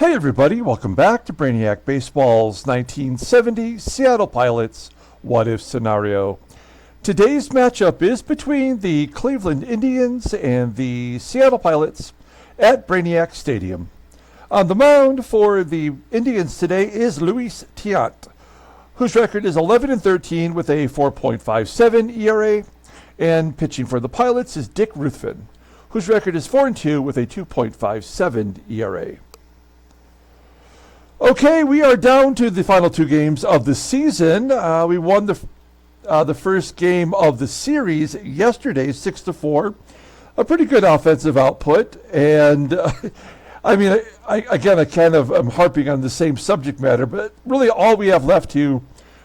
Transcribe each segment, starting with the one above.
Hey everybody, welcome back to Brainiac Baseball's 1970 Seattle Pilots What If Scenario. Today's matchup is between the Cleveland Indians and the Seattle Pilots at Brainiac Stadium. On the mound for the Indians today is Luis Tiant, whose record is 11-13 with a 4.57 ERA, and pitching for the Pilots is Dick Ruthven, whose record is 4-2 with a 2.57 ERA. Okay, we are down to the final two games of the season. We won the first game of the series yesterday, 6-4. A pretty good offensive output, and I mean, I kind of am harping on the same subject matter, but really all we have left to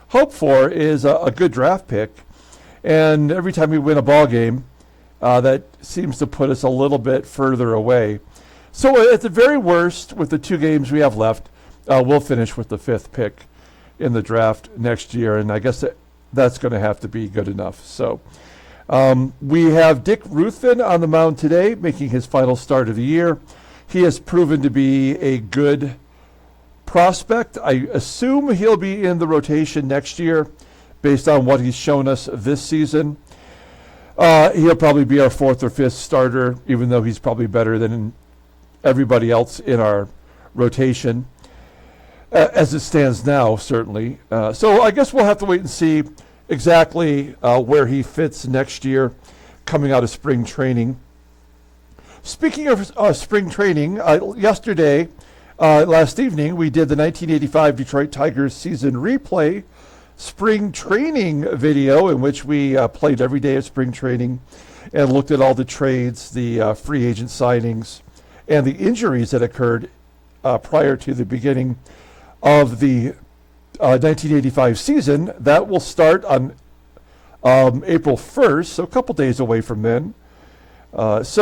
hope for is a good draft pick. And every time we win a ball game, that seems to put us a little bit further away. So at the very worst, with the two games we have left, we'll finish with the fifth pick in the draft next year, and I guess that's going to have to be good enough. So we have Dick Ruthven on the mound today, making his final start of the year. He has proven to be a good prospect. I assume he'll be in the rotation next year based on what he's shown us this season. He'll probably be our fourth or fifth starter, even though he's probably better than everybody else in our rotation. As it stands now, certainly. So I guess we'll have to wait and see exactly where he fits next year coming out of spring training. Speaking of spring training, yesterday, last evening, we did the 1985 Detroit Tigers season replay spring training video in which we played every day of spring training and looked at all the trades, the free agent signings, and the injuries that occurred prior to the beginning of the 1985 season. That will start on April 1st, so a couple days away from then. Let's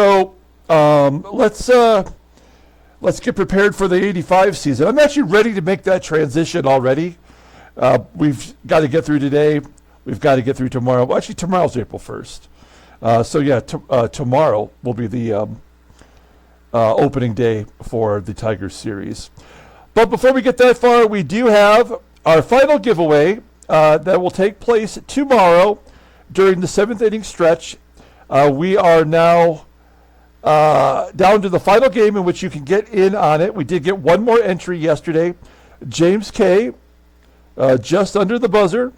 get prepared for the 85 season. I'm actually ready to make that transition already. We've got to get through today. We've got to get through tomorrow. Well, actually, tomorrow's April 1st. Tomorrow will be the opening day for the Tigers series. But before we get that far, we do have our final giveaway that will take place tomorrow during the seventh inning stretch. We are now down to the final game in which you can get in on it. We did get one more entry yesterday. James K., just under the buzzer,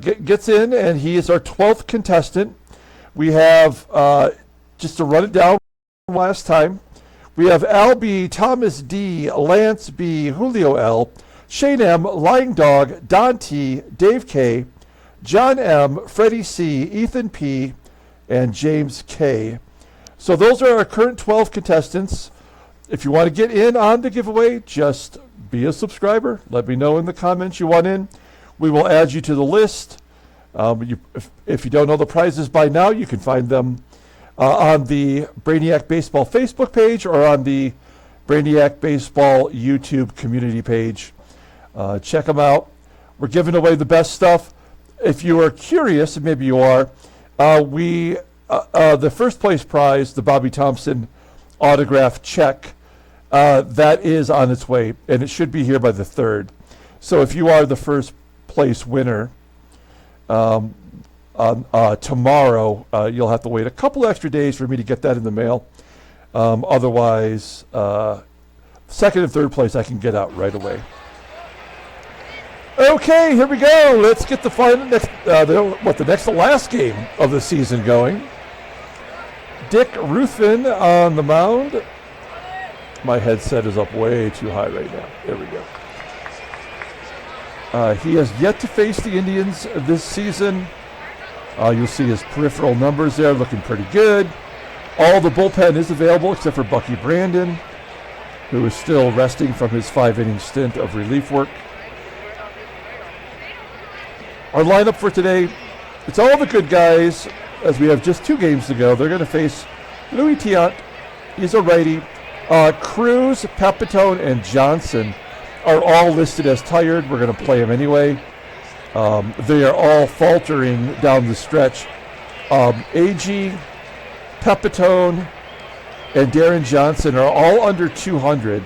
gets in, and he is our 12th contestant. We have, just to run it down last time, we have Al B., Thomas D., Lance B., Julio L., Shane M., Lying Dog, Don T., Dave K., John M., Freddie C., Ethan P., and James K. So those are our current 12 contestants. If you want to get in on the giveaway, just be a subscriber. Let me know in the comments you want in. We will add you to the list. If you don't know the prizes by now, you can find them on the Brainiac Baseball Facebook page or on the Brainiac Baseball YouTube community page. Check them out. We're giving away the best stuff. If you are curious, and maybe you are, the first place prize, the Bobby Thompson autograph check, that is on its way, and it should be here by the 3rd. So if you are the first place winner, tomorrow, you'll have to wait a couple extra days for me to get that in the mail. Otherwise, second and third place I can get out right away. Okay, here we go. Let's get the last game of the season going. Dick Ruthven on the mound. My headset is up way too high right now. There we go. He has yet to face the Indians this season. You'll see his peripheral numbers there looking pretty good. All the bullpen is available except for Bucky Brandon, who is still resting from his 5-inning stint of relief work. Our lineup for today, it's all the good guys, as we have just 2 games to go. They're going to face Luis Tiant. He's a righty. CRUZ, Pepitone, and Johnson are all listed as tired. We're going to play them anyway. They are all faltering down the stretch. AGEE, Pepitone, and Deron Johnson are all under 200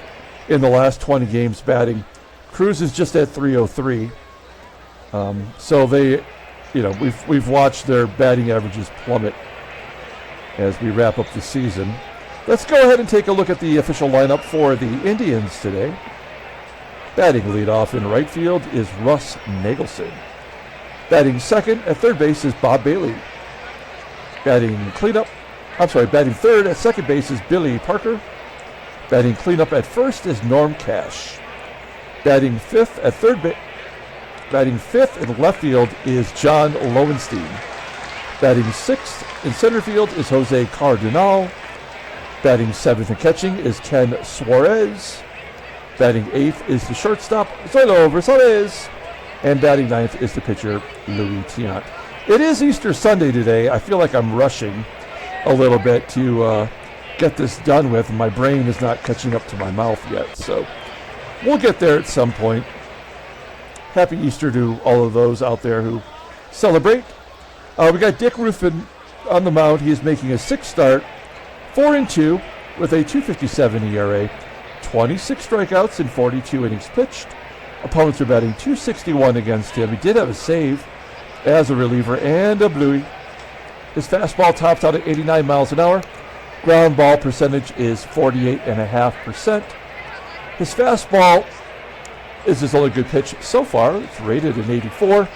in the last 20 games batting. CRUZ is just at 303. So they, we've watched their batting averages plummet as we wrap up the season. Let's go ahead and take a look at the official lineup for the Indians today. Batting leadoff in right field is Russ NAGELSON. Batting second at third base is Bob Bailey. Batting third at second base is Billy Parker. Batting cleanup at first is Norm Cash. Batting fifth in left field is John Lowenstein. Batting sixth in center field is Jose Cardenal. Batting seventh and catching is Ken Suarez. Batting eighth is the shortstop, Zoilo VERSALLES. And batting ninth is the pitcher, Louis Tiant. It is Easter Sunday today. I feel like I'm rushing a little bit to get this done with. My brain is not catching up to my mouth yet, so we'll get there at some point. Happy Easter to all of those out there who celebrate. We got Dick Ruthven on the mound. He is making a sixth start, 4-2 with a 2.57 ERA, 26 strikeouts in 42 innings pitched. Opponents are batting .261 against him. He did have a save as a reliever and a bluey. His fastball tops out at 89 miles an hour. Ground ball percentage is 48.5%. His fastball is his only good pitch so far. It's rated an 84.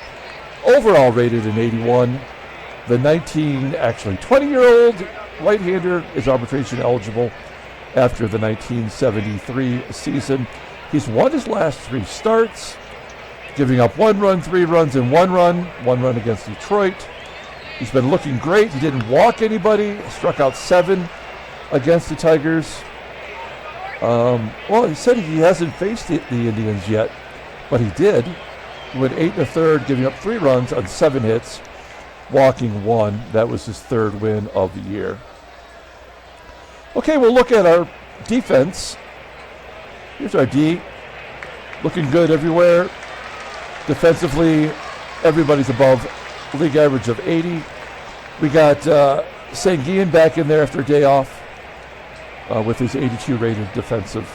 Overall rated an 81. The 20-year-old right-hander is arbitration eligible after the 1973 season. He's won his last 3 starts, giving up 1 run, 3 runs, and 1 run. 1 run against Detroit. He's been looking great. He didn't walk anybody. Struck out 7 against the Tigers. He said he hasn't faced the Indians yet, but he did. He went 8 1/3, giving up 3 runs on 7 hits, walking 1. That was his 3rd win of the year. Okay, we'll look at our defense. Here's our D. Looking good everywhere. Defensively, everybody's above league average of 80. We got SANGUILLEN back in there after a day off with his 82 rated defensive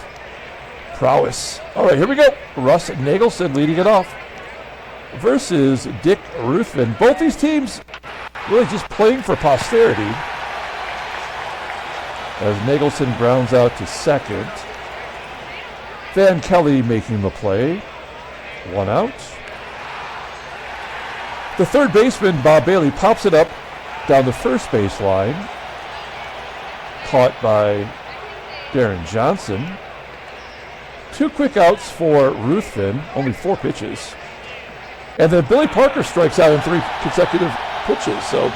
prowess. All right, here we go. Russ NAGELSON leading it off versus Dick Ruthven. Both these teams really just playing for posterity as NAGELSON grounds out to second. Van Kelly making the play. 1 out. The third baseman, Bob Bailey, pops it up down the first base line. Caught by Deron Johnson. 2 quick outs for Ruthven, only 4 pitches. And then Billy Parker strikes out in 3 consecutive pitches. So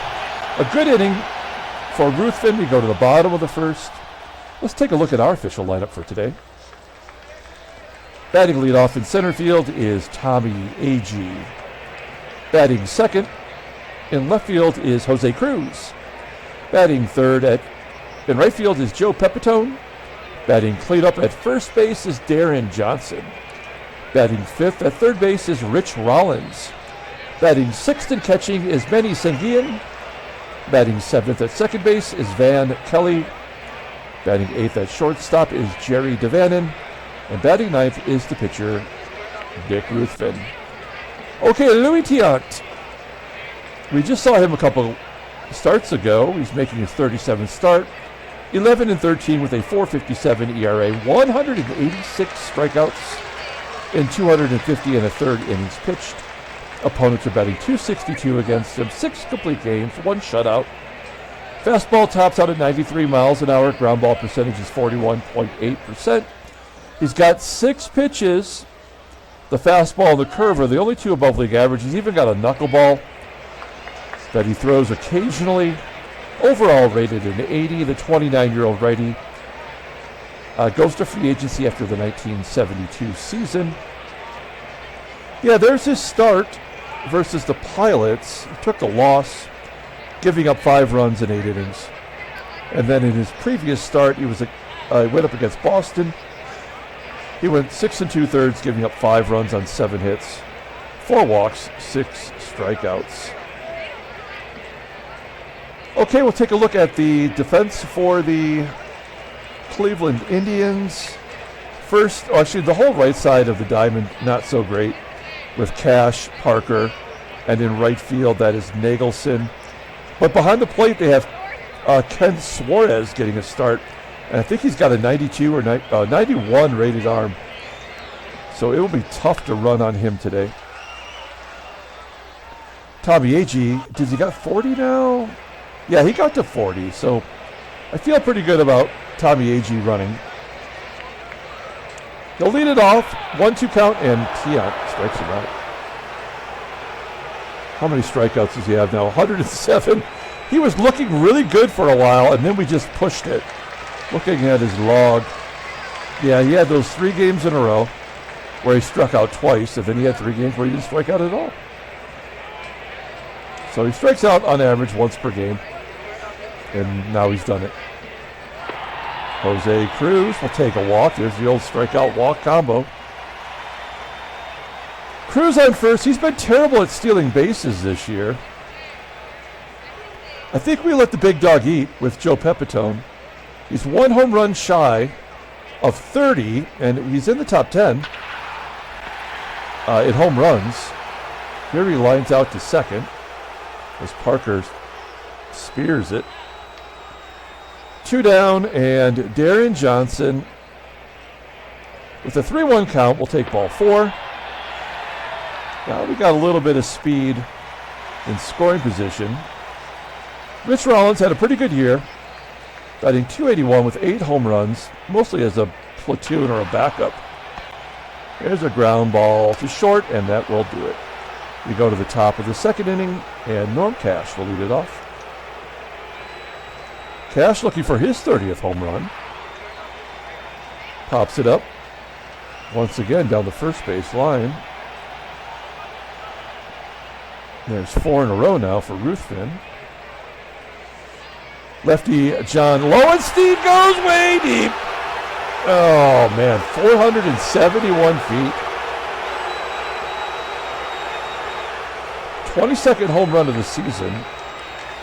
a good inning for Ruthven. We go to the bottom of the first. Let's take a look at our official lineup for today. Batting leadoff in center field is Tommie AGEE. Batting second in left field is Jose CRUZ. Batting third in right field is Joe PEPITONE. Batting cleanup at first base is Deron Johnson. Batting fifth at third base is Rich Rollins. Batting sixth and catching is Manny SANGUILLEN. Batting seventh at second base is Van Kelly. Batting eighth at shortstop is Jerry DaVANON. And batting ninth is the pitcher, Dick Ruthven. Okay, Louis Tiant. We just saw him a couple starts ago. He's making his 37th start. 11-13 with a 4.57 ERA, 186 strikeouts in 250 1/3 innings pitched. Opponents are batting .262 against him, 6 complete games, 1 shutout. Fastball tops out at 93 miles an hour. Ground ball percentage is 41.8%. He's got 6 pitches. The fastball and the curve are the only 2 above league average. He's even got a knuckleball that he throws occasionally. Overall rated an 80. The 29-year-old righty goes to free agency after the 1972 season. Yeah, there's his start versus the Pilots. He took the loss, giving up 5 runs in 8 innings. And then in his previous start, he went up against Boston. He went 6 2/3, giving up 5 runs on 7 hits, 4 walks, 6 strikeouts. Okay, we'll take a look at the defense for the Cleveland Indians. first, actually the whole right side of the diamond, not so great, with Cash, Parker, and in right field that is Nagelson. But behind the plate they have Ken SUAREZ getting a start. And I think he's got a 92 or 91 rated arm. So it will be tough to run on him today. Tommie AGEE, does he got 40 now? Yeah, he got to 40. So I feel pretty good about Tommie AGEE running. He'll lead it off. 1-2 count, and Tiant strikes him out. How many strikeouts does he have now? 107. He was looking really good for a while, and then we just pushed it. Looking at his log. Yeah, he had those 3 games in a row where he struck out twice, and then he had 3 games where he didn't strike out at all. So he strikes out on average once per game, and now he's done it. Jose CRUZ will take a walk. There's the old strikeout-walk combo. CRUZ on first. He's been terrible at stealing bases this year. I think we let the big dog eat with Joe PEPITONE. He's 1 home run shy of 30, and he's in the top 10 in home runs. Here he lines out to second as Parker spears it. 2 down, and Deron Johnson with a 3-1 count will take ball 4. Now we got a little bit of speed in scoring position. Rich Rollins had a pretty good year, batting .281 with 8 home runs, mostly as a platoon or a backup. There's a ground ball to short, and that will do it. We go to the top of the second inning, and Norm Cash will lead it off. Cash looking for his 30th home run. Pops it up once again down the first base line. There's 4 in a row now for Ruthven. Lefty John Lowenstein goes way deep. Oh, man, 471 feet. 22nd home run of the season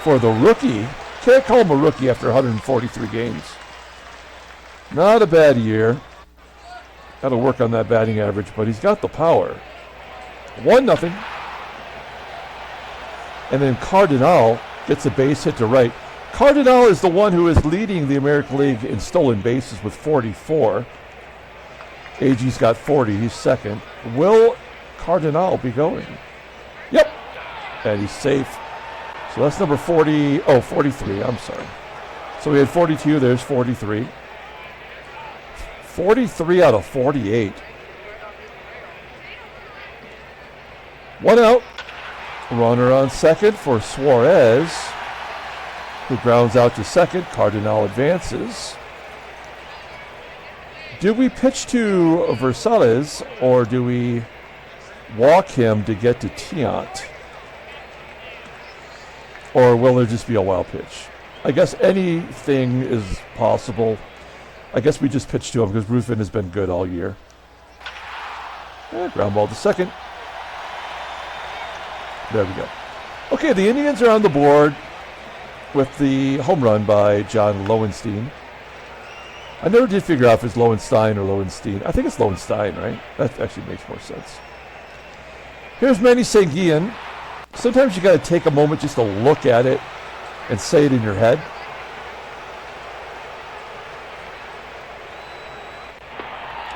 for the rookie. Can't call him a rookie after 143 games. Not a bad year. Got to work on that batting average, but he's got the power. 1-0. And then CARDENAL gets a base hit to right. CARDENAL is the one who is leading the American League in stolen bases with 44. AGEE's got 40. He's second. Will CARDENAL be going? Yep. And he's safe. So that's number 43. I'm sorry. So we had 42. There's 43. 43 out of 48. 1 out. Runner on second for SUAREZ, who grounds out to second. CARDENAL advances. Do we pitch to VERSALLES, or do we walk him to get to Tiant? Or will there just be a wild pitch? I guess anything is possible. I guess we just pitch to him because Ruthven has been good all year. Ground ball to second. There we go. Okay, the Indians are on the board with the home run by John Lowenstein. I never did figure out if it's Lowenstein or Lowenstein. I think it's Lowenstein, right? That actually makes more sense. Here's Manny SANGUILLEN. Sometimes you got to take a moment just to look at it and say it in your head.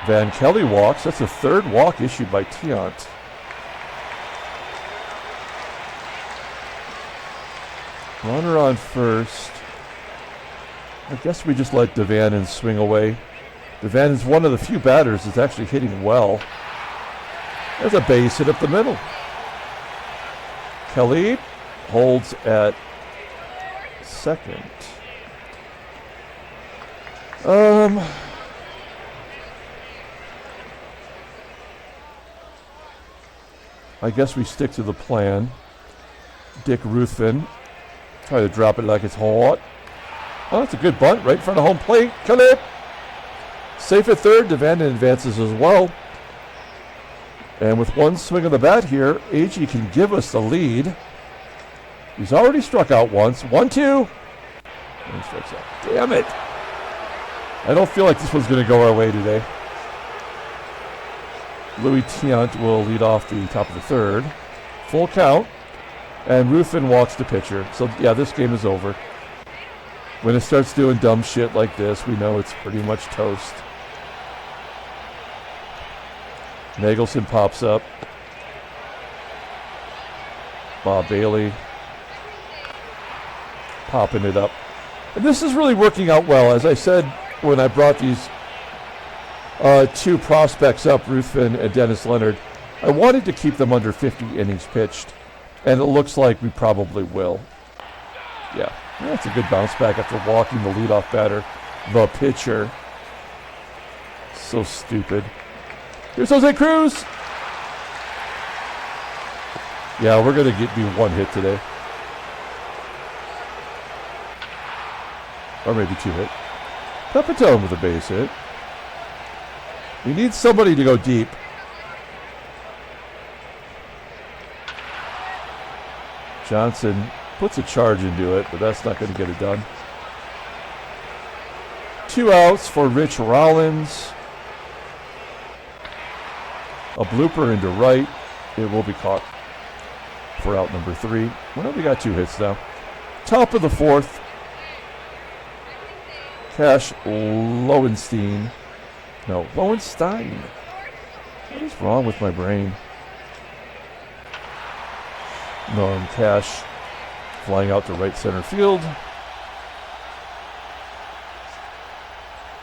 Van Kelly walks. That's the 3rd walk issued by Tiant. Runner on first. I guess we just let DaVANON swing away. DaVanon's one of the few batters that's actually hitting well. There's a base hit up the middle. Kelly holds at second. I guess we stick to the plan. Dick Ruthven. Try to drop it like it's hot. Oh, that's a good bunt right in front of home plate. Kelly. Safe at third. DaVANON advances as well. And with one swing of the bat here, AGEE can give us the lead. He's already struck out once. 1-2. And he strikes out. Damn it. I don't feel like this one's going to go our way today. Louis Tiant will lead off the top of the third. Full count. And Ruthven walks the pitcher. So, yeah, this game is over. When it starts doing dumb shit like this, we know it's pretty much toast. Nagelson pops up. Bob Bailey popping it up. And this is really working out well. As I said when I brought these two prospects up, Ruthven and Dennis Leonard, I wanted to keep them under 50 innings pitched. And it looks like we probably will. Yeah, that's a good bounce back after walking the leadoff batter, the pitcher. So stupid. Here's Jose Cruz. Yeah, we're going to get me one hit today. Or maybe two hit. Pepitone with a base hit. We need somebody to go deep. Johnson puts a charge into it, but that's not going to get it done. 2 outs for Rich Rollins. A blooper into right. It will be caught for out number 3. Well, we got 2 hits now. Top of the 4th. Cash Lowenstein. No, Lowenstein. What is wrong with my brain? Norm Cash flying out to right center field.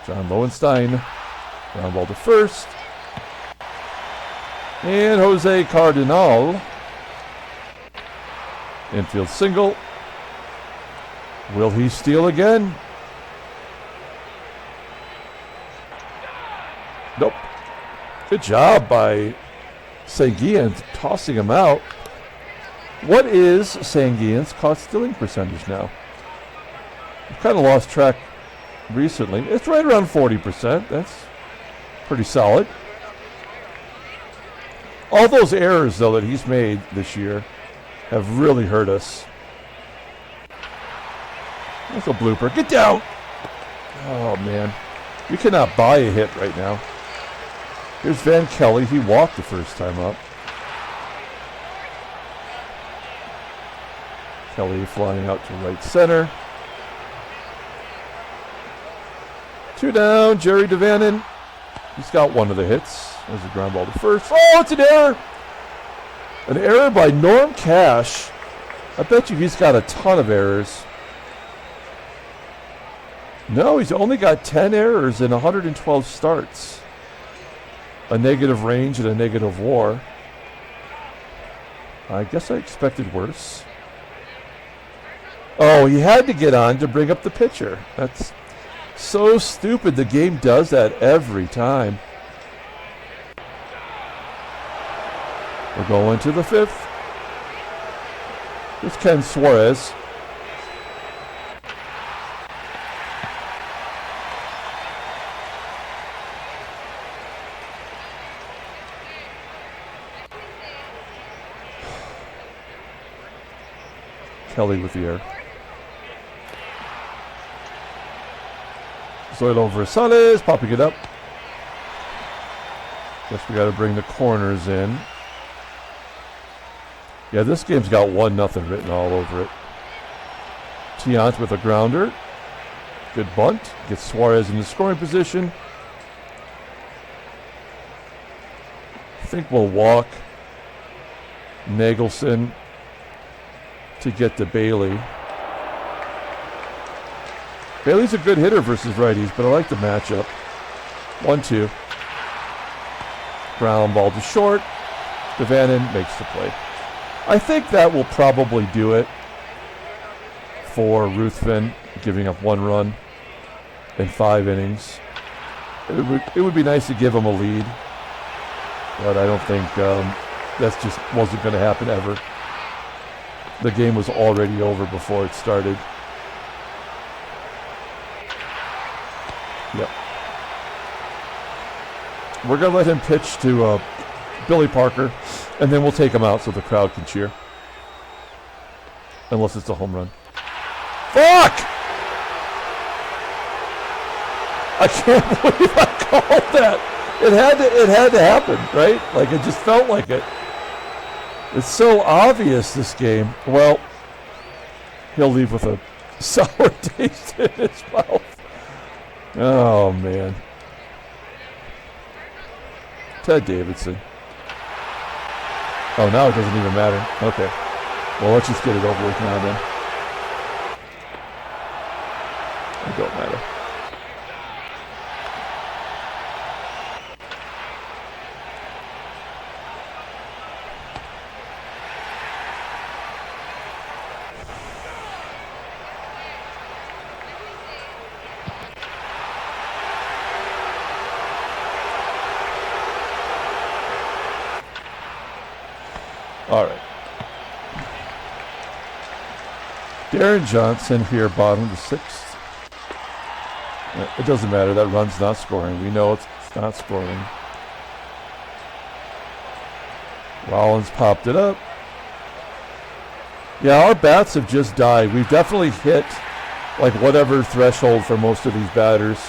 John Lowenstein. Ground ball to first. And Jose Cardenal. Infield single. Will he steal again? Nope. Good job by Sanguillen tossing him out. What is Sanguillen's caught stealing percentage now? I've kind of lost track recently. It's right around 40%. That's pretty solid. All those errors, though, that he's made this year have really hurt us. That's a blooper. Get down! Oh, man. We cannot buy a hit right now. Here's Van Kelly. He walked the first time up. Kelly flying out to right center. 2 down. Jerry DaVanon. He's got one of the hits. There's a ground ball to first. Oh, it's an error! An error by Norm Cash. I bet you he's got a ton of errors. No, he's only got 10 errors in 112 starts. A negative range and a negative WAR. I guess I expected worse. Oh, he had to get on to bring up the pitcher. That's so stupid. The game does that every time. We're going to the 5th. Here's Ken Suarez. Kelly with the air. Zoilo VERSALLES popping it up. Guess we got to bring the corners in. Yeah, this game's got 1-0 written all over it. Tiant with a grounder. Good bunt. Gets Suarez in the scoring position. I think we'll walk Nagelson to get to Bailey. Bailey's a good hitter versus righties, but I like the matchup. 1-2. Ground ball to short. DaVanon makes the play. I think that will probably do it for Ruthven, giving up 1 run in 5 innings. It would be nice to give him a lead, but I don't think that just wasn't going to happen ever. The game was already over before it started. Yep. We're going to let him pitch to Billy Parker, and then we'll take him out so the crowd can cheer. Unless it's a home run. Fuck! I can't believe I called that. It had to happen, right? Like, it just felt like it. It's so obvious, this game. Well, he'll leave with a sour taste in his mouth. Oh, man. Ted Davidson. Oh, now it doesn't even matter. Okay. Well, let's just get it over with now, then. It don't matter. All right. Deron Johnson here, bottom of the sixth. It doesn't matter. That run's not scoring. We know it's not scoring. Rollins popped it up. Yeah, our bats have just died. We've definitely hit like whatever threshold for most of these batters,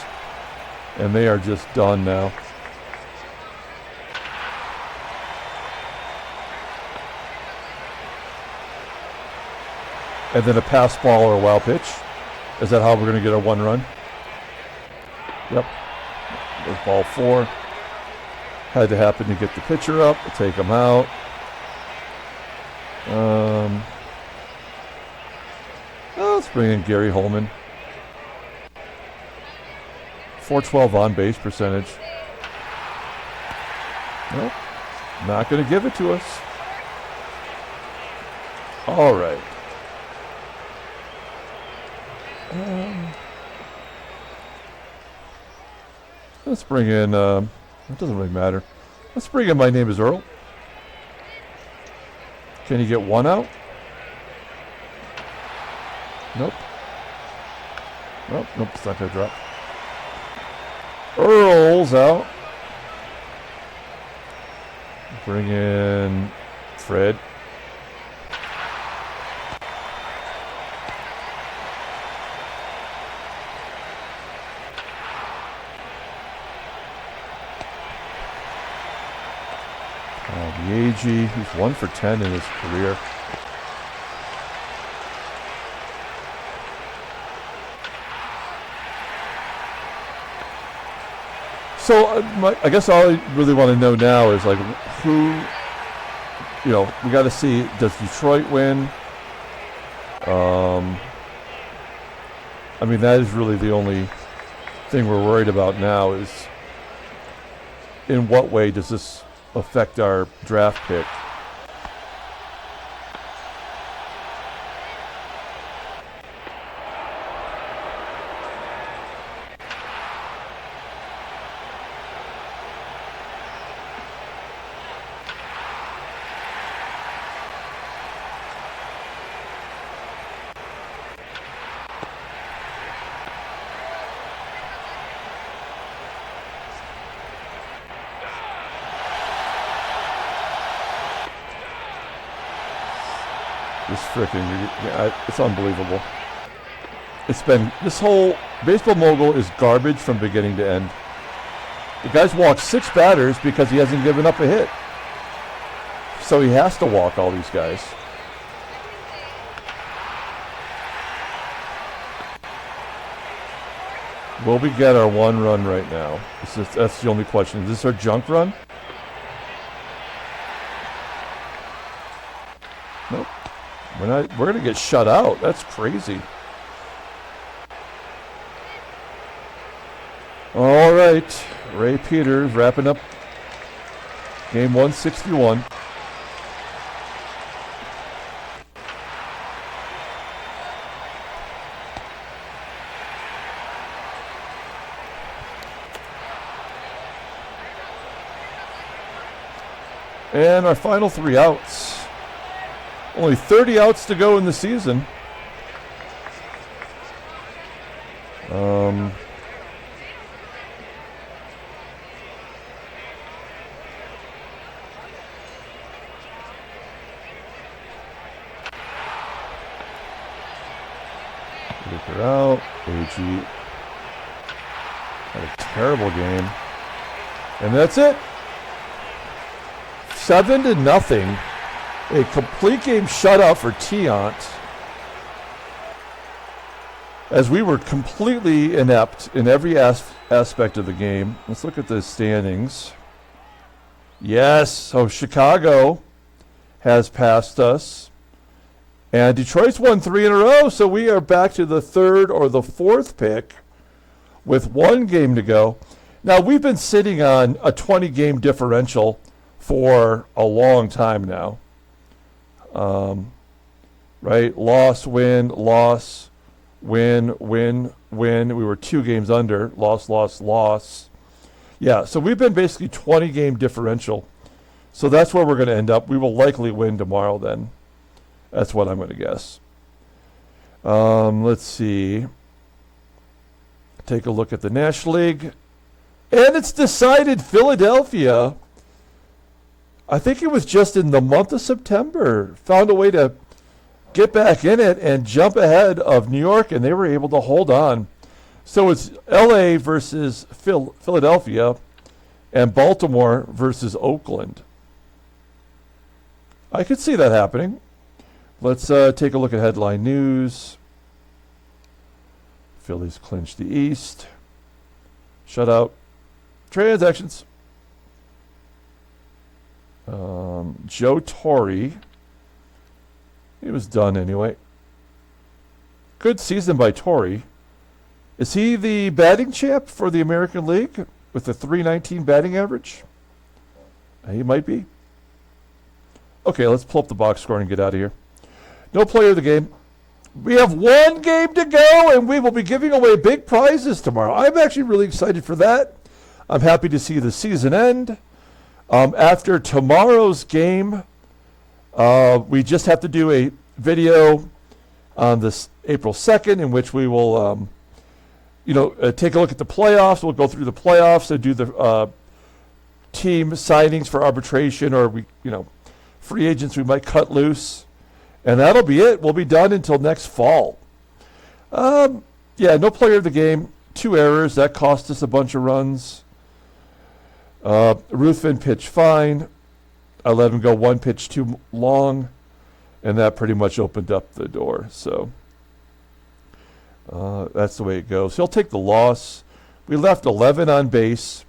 and they are just done now. And then a pass ball or a wild pitch. Is that how we're going to get a one run? Yep. There's ball 4. Had to happen to get the pitcher up, take him out. Let's bring in Gary Holman. 412 on base percentage. Nope. Not going to give it to us. All right. Let's bring in, it doesn't really matter. Let's bring in My Name is Earl. Can you get one out? Nope. Nope, it's not going to drop. Earl's out. Bring in Fred. The AGEE, he's 1 for 10 in his career. So I guess all I really want to know now is like who, we got to see, does Detroit win? I mean, that is really the only thing we're worried about now is in what way does this affect our draft pick. It's unbelievable. This whole baseball mogul is garbage from beginning to end. The guy's walked 6 batters because he hasn't given up a hit. So he has to walk all these guys. Will we get our one run right now? That's the only question. Is this our junk run? Nope. We're going to get shut out. That's crazy. All right. Ray Peters wrapping up game 161. And our final 3 outs. Only 30 outs to go in the season. Baker out. AGEE had a terrible game. And that's it. 7-0. A complete game shutout for Tiant, as we were completely inept in every aspect of the game. Let's look at the standings. Yes, so Chicago has passed us. And Detroit's won 3 in a row, so we are back to the 3rd or the 4th pick with 1 game to go. Now, we've been sitting on a 20-game differential for a long time now. Right? Loss, win, loss, win, win, win. We were 2 games under. Loss, loss, loss. Yeah, so we've been basically 20-game differential. So that's where we're going to end up. We will likely win tomorrow then. That's what I'm going to guess. Let's see. Take a look at the National League. And it's decided Philadelphia, I think it was just in the month of September, found a way to get back in it and jump ahead of New York, and they were able to hold on. So it's LA versus Philadelphia and Baltimore versus Oakland. I could see that happening. Let's take a look at headline news. Phillies clinch the East. Shutout. Transactions. Joe Torre. He was done anyway. Good season by Torre. Is he the batting champ for the American League with a .319 batting average? He might be. Okay, let's pull up the box score and get out of here. No player of the game. We have 1 game to go, and we will be giving away big prizes tomorrow. I'm actually really excited for that. I'm happy to see the season end. After tomorrow's game, we just have to do a video on this April 2nd in which we will, take a look at the playoffs. We'll go through the playoffs and do the team signings for arbitration, or free agents we might cut loose. And that'll be it. We'll be done until next fall. No player of the game. 2 errors. That cost us a bunch of runs. Ruthven pitched fine. I let him go 1 pitch too long, and that pretty much opened up the door. So that's the way it goes. He'll take the loss. We left 11 on base.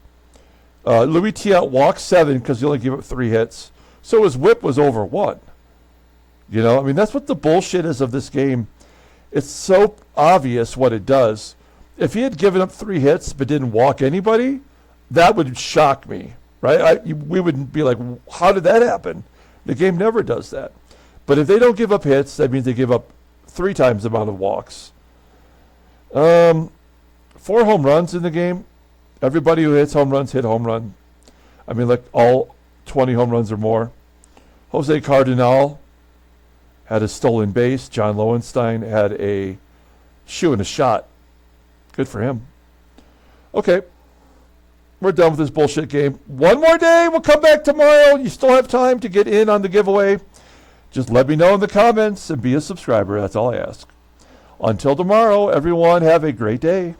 Louis Tiant walked 7 because he only gave up 3 hits. So his whip was over 1. That's what the bullshit is of this game. It's so obvious what it does. If he had given up 3 hits but didn't walk anybody, that would shock me, right? We would be like, how did that happen? The game never does that. But if they don't give up hits, that means they give up 3 times the amount of walks. 4 home runs in the game. Everybody who hits home runs hit home run. All 20 home runs or more. Jose Cardenal had a stolen base. John Lowenstein had a shoe and a shot. Good for him. Okay. We're done with this bullshit game. 1 more day. We'll come back tomorrow. You still have time to get in on the giveaway. Just let me know in the comments and be a subscriber. That's all I ask. Until tomorrow, everyone, have a great day.